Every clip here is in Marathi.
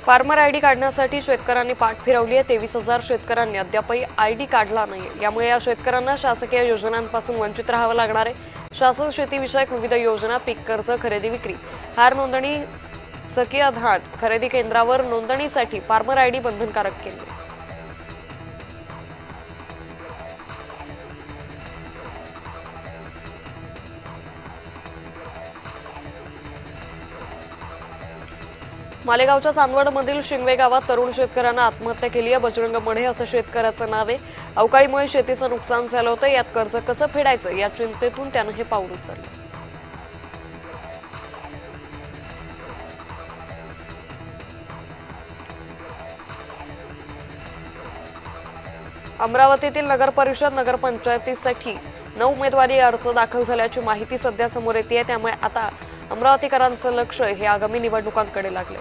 फार्मर आयडी काढण्यासाठी शेतकऱ्यांनी पाठ फिरवली आहे। 23,000 शेतकऱ्यांनी अद्यापही आयडी काढला नाही। यामुळे या शेतकऱ्यांना शासकीय योजनांपासून वंचित राहावं लागणार आहे। शासन शेतीविषयक विविध योजना, पीक कर्ज, खरेदी विक्री, हार नोंदणी, सकिया धान खरेदी केंद्रावर नोंदणीसाठी फार्मर आयडी बंधनकारक केली आहे। मालेगावच्या चांदवडमधील शिंगवे गावात तरुण शेतकऱ्यांना आत्महत्या केली आहे। बजरंग मढे असं शेतकऱ्याचं नाव आहे। अवकाळीमुळे शेतीचं नुकसान झालं होतं। यात कर्ज कसं फेडायचं या चिंतेतून त्यानं हे पाऊल उचललं। अमरावतीतील नगर परिषद नगरपंचायतीसाठी 9 उमेदवारी अर्ज दाखल झाल्याची माहिती सध्या समोर येते। त्यामुळे आता अमरावतीकरांचं लक्ष हे आगामी निवडणुकांकडे लागले।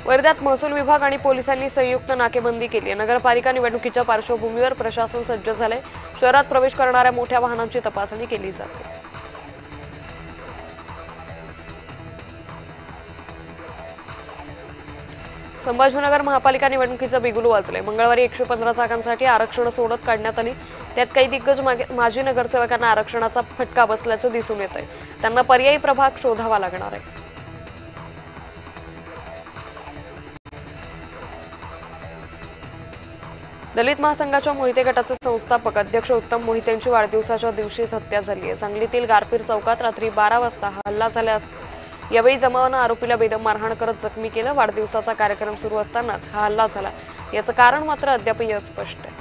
वर्ध्यात महसूल विभाग आणि पोलिसांनी संयुक्त नाकेबंदी केली आहे। नगरपालिका निवडणुकीच्या पार्श्वभूमीवर प्रशासन सज्ज झाले। शहरात प्रवेश करणाऱ्या मोठ्या वाहनांची तपासणी केली जाते। संभाजीनगर महापालिका निवडणुकीचं बिगुल वाजले। मंगळवारी 115 जागांसाठी आरक्षण सोडत काढण्यात आली। त्यात काही दिग्गज माजी नगरसेवकांना आरक्षणाचा फटका बसल्याचं दिसून येत आहे। त्यांना पर्यायी प्रभाग शोधावा लागणार आहे। दलित महासंघाच्या मोहिते गटाचे संस्थापक अध्यक्ष उत्तम मोहितेंची वाढदिवसाच्या दिवशीच हत्या झाली आहे। सांगलीतील गारपीर चौकात रात्री 12 वाजता हल्ला झाला। यावेळी जमावानं आरोपीला बेदम मारहाण करत जखमी केलं। वाढदिवसाचा कार्यक्रम सुरू असतानाच हा हल्ला झाला। याचं कारण मात्र अद्यापही अस्पष्ट आहे।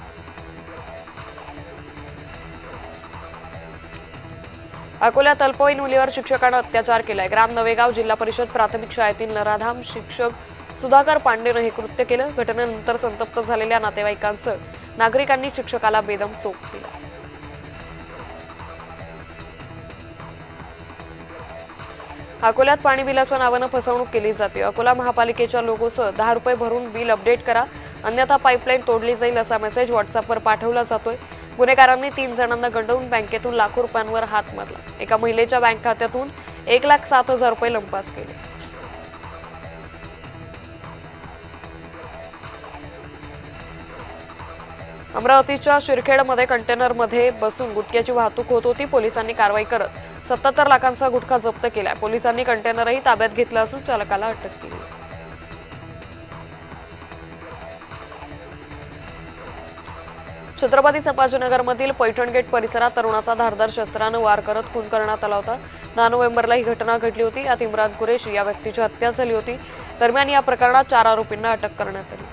अकोल्यात अल्पवयीन मुलीवर शिक्षकानं अत्याचार केलाय। ग्राम नवेगाव जिल्हा परिषद प्राथमिक शाळेतील नराधाम शिक्षक सुधाकर पांडेनं हे कृत्य केलं। घटनेनंतर संतप्त झालेल्या नातेवाईकांसह नागरिकांनी शिक्षकाला बेदम चोप दिला। अकोल्यात पाणी बिलाच्या नावानं फसवणूक केली जाते। अकोला महापालिकेच्या लोगोसह 10 रुपये भरून बिल अपडेट करा, अन्यथा पाईपलाईन तोडली जाईल असा मेसेज व्हॉट्सअपवर पाठवला जातोय। गुन्हेगारांनी 3 जणांना गंडवून बँकेतून लाखो रुपयांवर हात मारला। एका महिलेच्या बँक खात्यातून 1,07,000 रुपये लंपास केले। अमरावतीच्या शिरखेडमध्ये कंटेनरमध्ये बसून गुटख्याची वाहतूक होत होती। पोलिसांनी कारवाई करत 77 लाखांचा गुटखा जप्त केलाय। पोलिसांनी कंटेनरही ताब्यात घेतला असून चालकाला अटक केली। छत्रपती संभाजीनगरमधील पैठण गेट परिसरात तरुणाचा धारदार शस्त्रानं वार करत खून करण्यात आला होता। 10 नोव्हेंबरला ही घटना घडली होती। यात इम्रान कुरेशी या व्यक्तीची हत्या झाली होती। दरम्यान या प्रकरणात 4 आरोपींना अटक करण्यात आली।